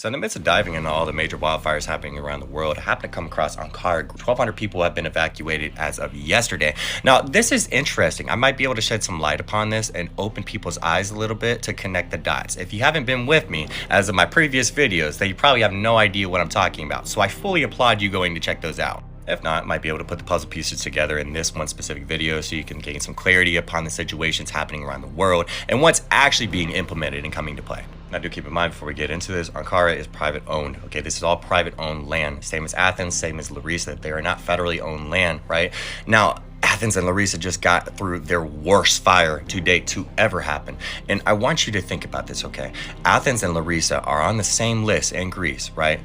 So in the midst of diving into all the major wildfires happening around the world, I happened to come across Ankara. 1,200 people have been evacuated as of yesterday. Now, this is interesting. I might be able to shed some light upon this and open people's eyes a little bit to connect the dots. If you haven't been with me as of my previous videos, then you probably have no idea what I'm talking about. So I fully applaud you going to check those out. If not, might be able to put the puzzle pieces together in this one specific video so you can gain some clarity upon the situations happening around the world and what's actually being implemented and coming to play. Now, do keep in mind before we get into this, Ankara is private owned. Okay, this is all private owned land. Same as Athens, same as Larissa. They are not federally owned land, right? Now, Athens and Larissa just got through their worst fire to date to ever happen. And I want you to think about this, okay? Athens and Larissa are on the same list in Greece, right?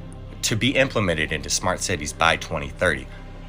To be implemented into smart cities by 2030.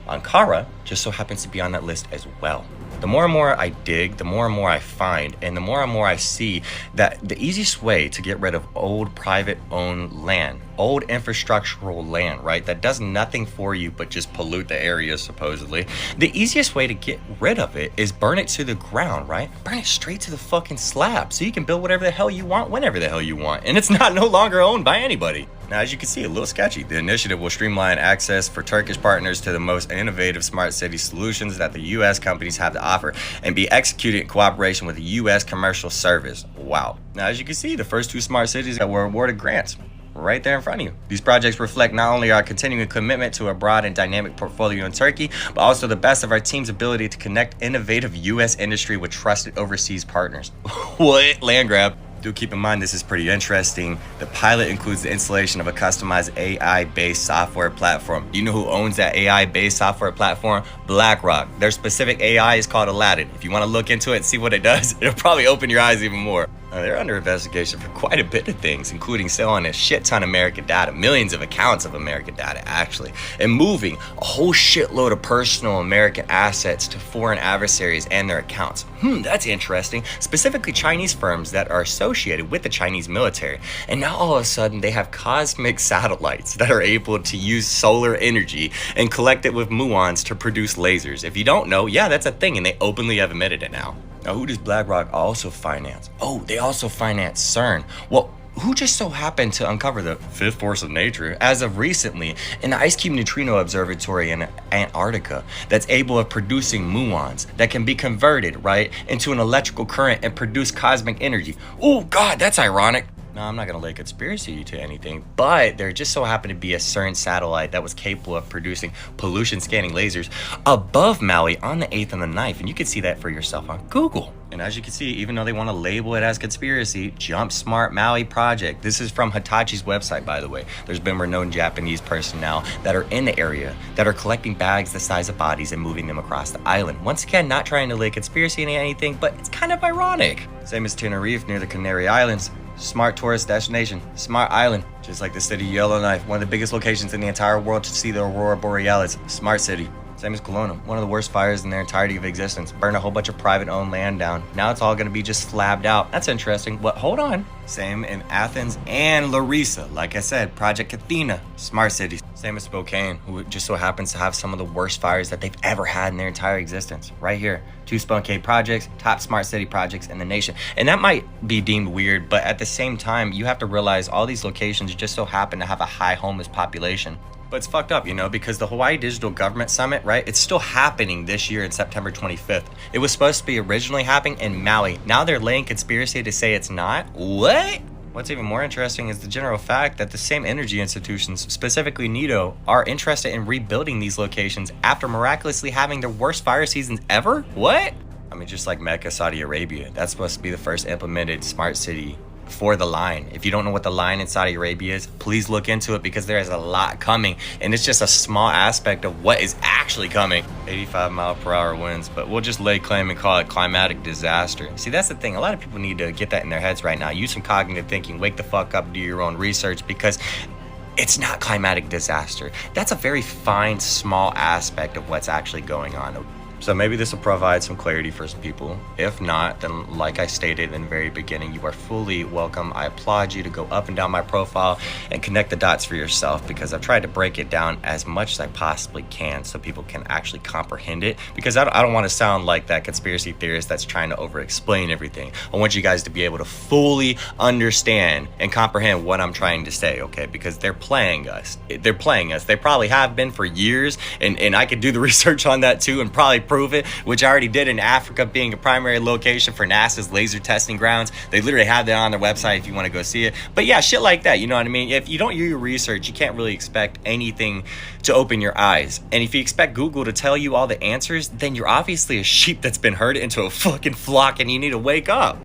Ankara just so happens to be on that list as well. The more and more I dig, the more and more I find, and the more and more I see that the easiest way to get rid of old private owned land, old infrastructural land, right, that does nothing for you but just pollute the area supposedly, the easiest way to get rid of it is burn it to the ground, right? Burn it straight to the fucking slab so you can build whatever the hell you want whenever the hell you want, and it's not no longer owned by anybody. Now, as you can see, a little sketchy. The initiative will streamline access for Turkish partners to the most innovative smart city solutions that the U.S. companies have to offer and be executed in cooperation with the U.S. Commercial Service. Wow. Now, as you can see, the first two smart cities that were awarded grants right there in front of you. These projects reflect not only our continuing commitment to a broad and dynamic portfolio in Turkey, but also the best of our team's ability to connect innovative U.S. industry with trusted overseas partners. What? Land grab. Do keep in mind this is pretty interesting. The pilot includes the installation of a customized AI-based software platform. Do you know who owns that AI-based software platform? BlackRock. Their specific AI is called Aladdin. If you want to look into it and see what it does, it'll probably open your eyes even more. They're under investigation for quite a bit of things, including selling a shit ton of American data, millions of accounts of American data actually, and moving a whole shitload of personal American assets to foreign adversaries and their accounts. That's interesting. Specifically Chinese firms that are associated with the Chinese military. And now all of a sudden they have cosmic satellites that are able to use solar energy and collect it with muons to produce lasers. If you don't know, yeah, that's a thing, and they openly have admitted it now. Now, who does BlackRock also finance? Oh, they also finance CERN. Well, who just so happened to uncover the fifth force of nature as of recently in the Ice Cube Neutrino Observatory in Antarctica that's able of producing muons that can be converted, right, into an electrical current and produce cosmic energy. Oh, God, that's ironic. No, I'm not going to lay conspiracy to anything, but there just so happened to be a CERN satellite that was capable of producing pollution scanning lasers above Maui on the 8th and the 9th, and you can see that for yourself on Google. And as you can see, even though they want to label it as conspiracy, Jump Smart Maui Project. This is from Hitachi's website, by the way. There's been renowned Japanese personnel that are in the area that are collecting bags the size of bodies and moving them across the island. Once again, not trying to lay conspiracy into anything, but it's kind of ironic. Same as Tenerife near the Canary Islands. Smart tourist destination, smart island, just like the city of Yellowknife, one of the biggest locations in the entire world to see the Aurora Borealis. Smart city. Same as Kelowna, one of the worst fires in their entirety of existence. Burned a whole bunch of private owned land down. Now it's all gonna be just slabbed out. That's interesting, but hold on. Same in Athens and Larissa. Like I said, Project Athena, smart cities. Same as Spokane, who just so happens to have some of the worst fires that they've ever had in their entire existence. Right here, 2 Spokane projects, top smart city projects in the nation. And that might be deemed weird, but at the same time, you have to realize all these locations just so happen to have a high homeless population. But it's fucked up, you know, because the Hawaii Digital Government Summit, right, it's still happening this year in September 25th. It was supposed to be originally happening in Maui. Now they're laying conspiracy to say it's not. What? What's even more interesting is the general fact that the same energy institutions, specifically NEDO, are interested in rebuilding these locations after miraculously having their worst fire seasons ever? What? I mean, just like Mecca, Saudi Arabia, that's supposed to be the first implemented smart city for the line. If you don't know what the line in Saudi Arabia is, please look into it because there is a lot coming, and it's just a small aspect of what is actually coming. 85-mile-per-hour winds, but we'll just lay claim and call it climatic disaster. See, that's the thing. A lot of people need to get that in their heads right now. Use some cognitive thinking. Wake the fuck up. Do your own research, because it's not climatic disaster. That's a very fine, small aspect of what's actually going on. So maybe this will provide some clarity for some people. If not, then like I stated in the very beginning, you are fully welcome. I applaud you to go up and down my profile and connect the dots for yourself, because I've tried to break it down as much as I possibly can so people can actually comprehend it, because I don't want to sound like that conspiracy theorist that's trying to over explain everything. I want you guys to be able to fully understand and comprehend what I'm trying to say, okay? Because they're playing us. They're playing us. They probably have been for years, and I could do the research on that too and probably prove it, which I already did, in Africa being a primary location for NASA's laser testing grounds. They literally have that on their website if you want to go see it. But yeah, shit like that, you know what I mean? If you don't do your research, you can't really expect anything to open your eyes. And if you expect Google to tell you all the answers, then you're obviously a sheep that's been herded into a fucking flock and you need to wake up.